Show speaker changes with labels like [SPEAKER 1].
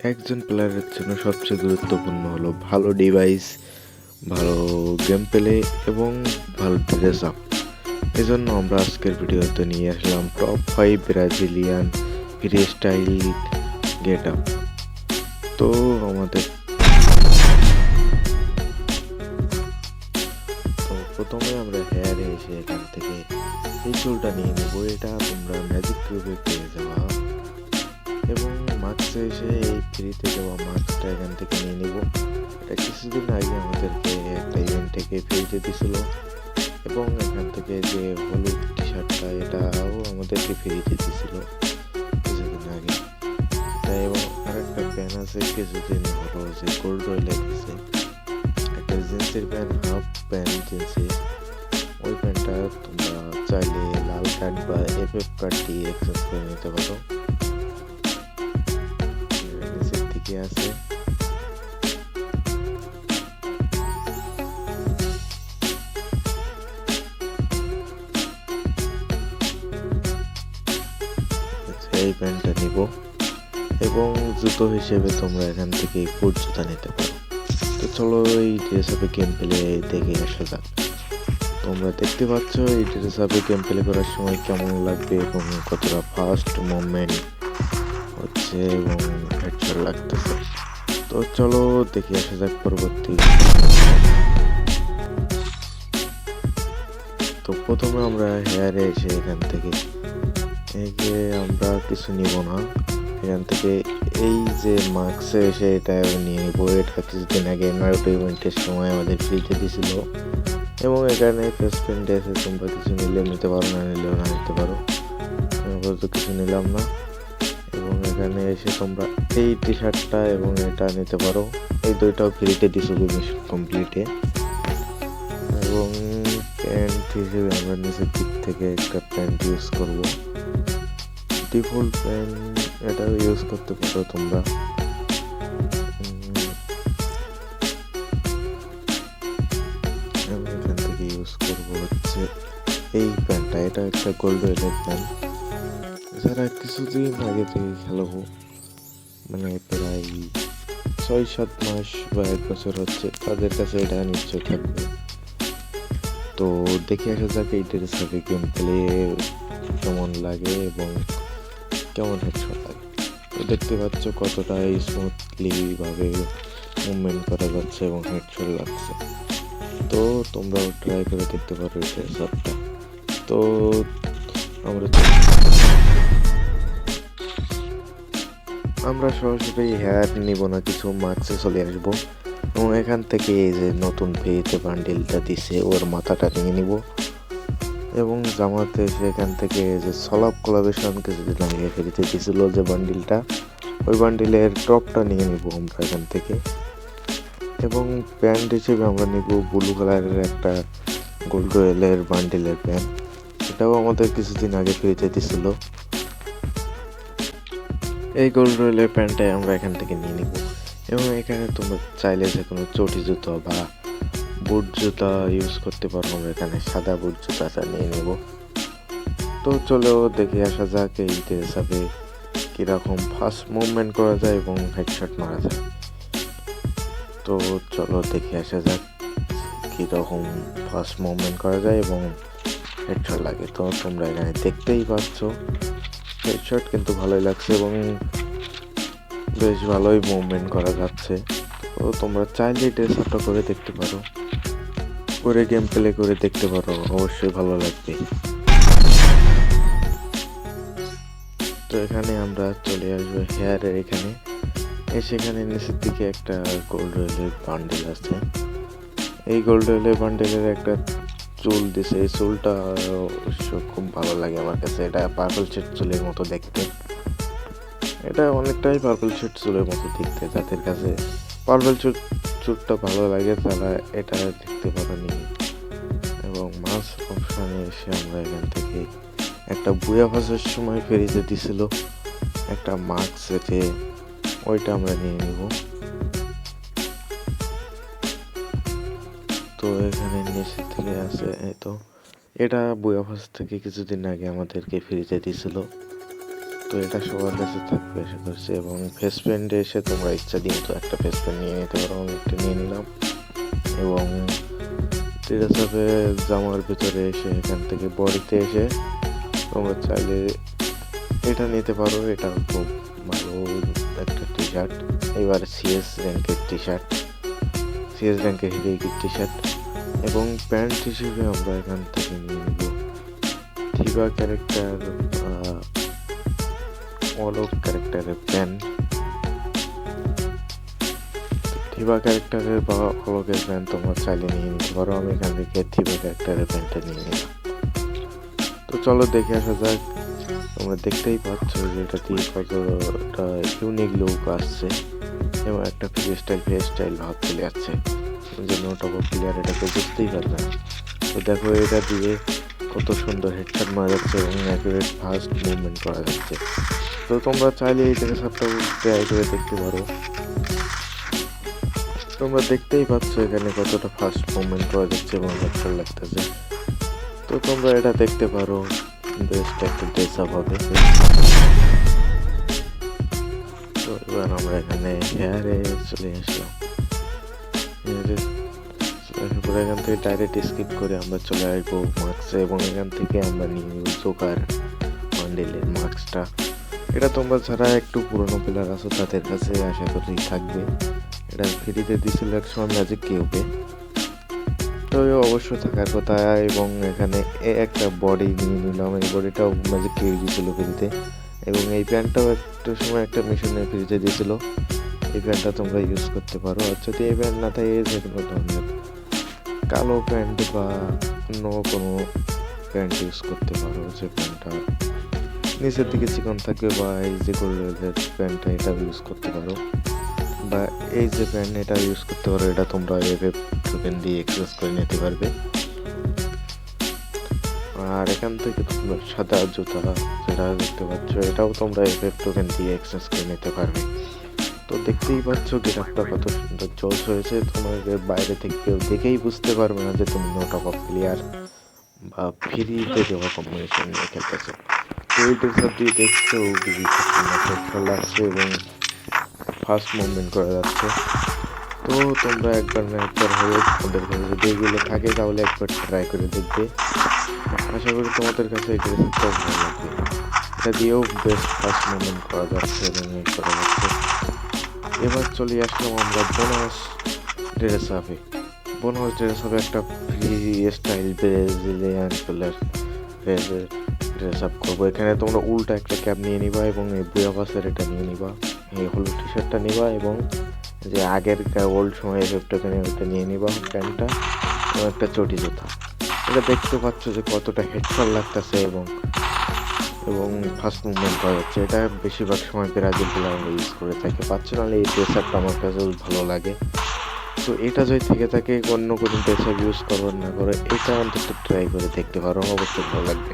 [SPEAKER 1] একজন প্লেয়ারের জন্য সবচেয়ে গুরুত্বপূর্ণ হলো ভালো ডিভাইস, ভালো গেম প্লে এবং ভালো ড্রেস আপ। এজন্য আমরা আজকের ভিডিওতে নিয়ে আসলাম top 5 Brazilian free style get up. তো আমাদের প্রথমে আমরা হেয়ারে এসে এখান থেকে এই চুলটা নিয়ে নেবো। এটা তোমরা ম্যাজিক কিউবে পেয়ে যাওয়া। এবং মাস্কে এসে এই ফ্রিতে দেওয়া মাস্কটা এখান থেকে নিয়ে নিব। এটা কিছুদিন আগে আমাদেরকে একটা ইভেন্ট থেকে ফ্রিতে দিছিল। এবং এখান থেকে যে হলুদ টি শার্টটা এটাও আমাদেরকে ফ্রিতে দিছিল কিছুদিন আগে। তাই এবং আরেকটা প্যান আছে কিছুদিন হলো যে গোল্ড রয়েলে দিছে একটা জিন্সের প্যান্ট, হাফ প্যান্ট জিন্সের। ওই প্যান্টটা তোমরা চাইলে লাল কার্ড বা এফএফ কার্ড দিয়ে এক্সচেঞ্জ করে নিতে পারো। নিচের দিকে আছে এই প্যান্টটা নিব। এবং জুতো হিসেবে তোমরা এখান থেকে বুট জুতা নিতে পারো। তো চলো এই ড্রেস আপে গেম প্লে দেখে আসা যাক। তোমরা দেখতে পাচ্ছ এই ড্রেস আপে গেম প্লে করার সময় কেমন লাগবে এবং কতটা ফাস্ট মুভমেন্ট হচ্ছে এবং হেডশট লাগতেছে। তো চলো দেখে আসা যাক পরবর্তী। তো প্রথমে আমরা হেয়ারে এসে এখান থেকে এই যে আমরা কিছু নিব না, এখান থেকে এই যে মার্কসে এসে এটা নিয়ে নিব। এটা কিছুদিন আগে নারুটো ইভেন্টের সময় আমাদের ফ্রিতে দিছিল। এবং এখানে ফেস প্রিন্ট এসে তোমরা কিছু নিলে নিতে পারো, না নিলেও না নিতে পারো। তো কিছু নিলাম না। এবং এখানে এসে তোমরা এই টি শার্টটা এবং এটা নিতে পারো। এই দুইটাও ফ্রিতে দিছিল কমপ্লিটে। এবং প্যান্ট হিসেবে আমরা নিচের দিক থেকে একটা প্যান্ট ইউজ করব। ডিফল্ট প্যান্ট এটাও ইউজ করতে পারো তোমরা। আমি এখান থেকে ইউজ করবো হচ্ছে এই প্যান্টটা। এটা একটা গোল্ড ওয়েলের প্যান্ট। যারা কিছুদিন আগে থেকে খেলবো, মানে প্রায় 6-7 মাস বা 1 বছর হচ্ছে, তাদের কাছে এটা নিশ্চয় থাকবে। তো দেখে আসা যাক এই ড্রেস আপে গেম প্লে কেমন লাগে এবং কেমন হেডশট লাগে। তো দেখতে পাচ্ছ কতটা স্মুথলি ভাবে মুভমেন্ট করা যাচ্ছে এবং হেডশট লাগছে। তো তোমরাও ট্রাই করে দেখতে পারো এই ড্রেস আপটা। তো আমরা সরাসরি হেয়ার নিব না, কিছু মার্কসে চলে আসবো। এবং এখান থেকে এই যে নতুন ফ্রিতে বান্ডিলটা দিছে ওর মাথাটা নিয়ে নিব। এবং জামাতে সেখান থেকে যে সলাপ কোলাবেশন কিছুদিন আগে ফ্রিতে দিছিল যে বান্ডিলটা, ওই বান্ডিলের টপটা নিয়ে নিব আমরা এখান থেকে। এবং প্যান্ট হিসেবে আমরা নিব ব্লু কালারের একটা গোল্ড রয়েলের বান্ডিলের প্যান্ট। এটাও আমাদের কিছুদিন আগে ফ্রিতে দিছিল। এই গোল্ড রয়েলের প্যান্টটাই আমরা এখান থেকে নিয়ে নিব। এবং এখানে তোমরা চাইলে যে কোনো চটি জুতো বা বুট জুতা ইউজ করতে পারো। আমরা এখানে সাদা বুট জুতাটা নিয়ে নেব। তো চলো দেখে আসা যাক এই ড্রেস আপে কীরকম ফাস্ট মুভমেন্ট করা যায় এবং হেডশট মারা যায়। তো চলো দেখে আসা যাক কীরকম ফাস্ট মুভমেন্ট করা যায় এবং হেডশট লাগে। তো তোমরা এখানে দেখতেই পাচ্ছ হেডশট কিন্তু ভালোই লাগছে এবং বেশ ভালোই মুভমেন্ট করা যাচ্ছে। তো তোমরা চাইলে ড্রেস আপটা করে দেখতে পারো, করে গেম প্লে করে দেখতে পারো, অবশ্যই ভালো লাগবে। তো এখানে আমরা চলে আসবো হেয়ারের এখানে। সেখানে নিচের দিকে একটা গোল্ড রয়েলের বান্ডেল আছে। এই গোল্ড রয়েলের বান্ডেলের একটা চুল দিছে। এই চুলটা অবশ্য খুব ভালো লাগে আমার কাছে। এটা পার্পল শেড চুলের মতো দেখতে। এটা অনেকটাই পার্পল শেড চুলের মতো দেখতে। যাদের কাছে পার্পল চুলটা ভালো লাগে তারা এটা দেখতে পারো নিয়ে। এবং মাছ অপশানে এসে আমরা এখান থেকে একটা বুয়া ভাজার সময় ফেরিতে দিছিল একটা মাস্ক সেটে, ওইটা আমরা নিয়ে নিব। তো এখানে নিচে থেকে আছে তো এটা বুয়া ভাজ থেকে কিছুদিন আগে আমাদেরকে ফ্রিতে দিছিল। তো এটা সবার কাছে থাকবে আশা করছি। এবং ফেস প্যান্টে এসে তোমরা ইচ্ছা দিন তো একটা ফেস প্যান্ট নিয়ে নিতে পারো, আমি একটা নিয়ে নিলাম। এবং ড্রেস আপে জামার ভিতরে এসে এখান থেকে বডিতে এসে তোমরা চাইলে এটা নিতে পারো, এটা খুব ভালো একটা টি শার্ট। এবার সিএস র্যাঙ্কের টি শার্ট, সিএস র্যাঙ্কের হিরোইকের টি শার্ট। এবং প্যান্ট হিসেবে আমরা এখান থেকে নিয়ে নিব থিবা ক্যারেক্টার, অলোক ক্যারেক্টারের প্যান্ট। থিবা ক্যারেক্টারের বা অলোকের প্যান্ট তোমরা চাইলে নিয়ে নিতে পারো, আমি এখান থেকে থিবা ক্যারেক্টারের প্যান্টটা নিয়ে নিলাম। তো চলো দেখে আসা যাক। তোমরা দেখতেই পাচ্ছ যে এটা দিয়ে কতটা ইউনিক লুক আসছে এবং একটা ফ্রি স্টাইল ভাব চলে যাচ্ছে, যে নোটপ প্লেয়ার এটাকে বুঝতেই পারবে না। তো দেখো এটা দিয়ে কত সুন্দর হেডশট মারা যাচ্ছে এবং অ্যাকুরেট ফাস্ট মুভমেন্ট করা যাচ্ছে। তো তোমরা চাইলে এই ড্রেস আপটা ট্রাই করে দেখতে পারো। তোমরা দেখতেই পাচ্ছ এখানে কতটা ফাস্ট মুভমেন্ট করা যাচ্ছে এবং হেডশট লাগতেছে। তো তোমরা এটা দেখতে পারো, বেস্ট একটা ড্রেস আপ হবে। তো এবার আমরা এখানে হেয়ারে চলে আসলাম। এরপর এখান থেকে ডাইরেক্ট স্কিপ করে আমরা চলে আসবো মাস্কে এবং এখান থেকে আমরা নিয়ে নেব জোকার বান্ডেলের মাস্কটা। এটা তোমরা যারা একটু পুরনো প্লেয়ার আছো তাদের কাছে আশা করি থাকবে। এটা ফ্রিতে দিছিল এক সময় ম্যাজিক কিউবে, তো অবশ্য থাকার কথা। এবং এখানে একটা বডি নিয়ে নিলাম, এই বডিটাও ম্যাজিক কিউ দিয়েছিল ফ্রিতে। এবং এই প্যান্টটাও একটা সময় একটা মিশনে ফ্রিতে দিয়েছিল। এই প্যান্টটা তোমরা ইউজ করতে পারো। আর যদি এই প্যান্ট না থাকে যে কোনো ধরনের কালো প্যান্ট বা অন্য কোনো প্যান্ট ইউজ করতে পারো, যে প্যান্টটা নিচের দিকে চিকন থাকবে, বা এই যে গোল্ডের প্যান্টটা এটা ইউজ করতে পারো, বা এই যে প্যান্ট এটা ইউজ করতে পারো। এটা তোমরা এফএফ টোকেন দিয়ে এক্সচেঞ্জ করে নিতে পারবে। আর এখান থেকে তোমরা সাদা জুতা যেটা দেখতে পাচ্ছ এটাও তোমরা এফএফ টোকেন দিয়ে এক্সচেঞ্জ করে নিতে পারবে। তো দেখতেই পাচ্ছ গেটআপটা কত সুন্দর চয়েস হয়েছে। তোমাদের বাইরে থেকে কেউ দেখেই বুঝতে পারবে না যে তুমি নোটপ প্লেয়ার বা ফ্রিতে দেওয়া কম্বিনেশন নিয়ে খেলতেছো। তো এই ড্রেস আপ দিয়ে দেখছো ভালো লাগছে এবং ফাস্ট মুভমেন্ট করা যাচ্ছে। তো তোমরা একবার না একবার হয়ে তোমাদের কাছে যদি এগুলো থাকে তাহলে একবার ট্রাই করে দেখবে। আশা করি তোমাদের কাছে এই ড্রেস আপটা ভালো লাগবে। এটা দিয়েও বেস্ট ফাস্ট মুভমেন্ট করা যাচ্ছে এবং করা যাচ্ছে। এবার চলে আসলাম আমরা বোনাস ড্রেস আপে। বোনাস ড্রেস আপে একটা free style Brazilian player dress up করবো। এখানে তোমরা উল্টা একটা ক্যাপ নিয়ে নিবা এবং এই বুয়াবাসের এটা নিয়ে নিবা, এই হলুদ টি শার্টটা নিবা এবং যে আগের ওল্ড সময় এফএফটাকে ওটা নিয়ে নিবা প্যান্টটা এবং একটা চটি জুতা। এটা দেখতে পাচ্ছ যে কতটা হেডশট লাগতেছে এবং ফাস্ট মুভমেন্ট করা যাচ্ছে। এটা বেশিরভাগ সময় ব্রাজিল প্লেয়ার ইউজ করে থাকে। পার্সোনালি এই ড্রেস আপটা আমার কাছে ভালো লাগে। তো এটা যদি থেকে থাকে অন্য কোনো ড্রেস আপ ইউজ করবার না করে এটা অন্তত ট্রাই করে দেখতে পারো, অবশ্যই ভালো লাগবে।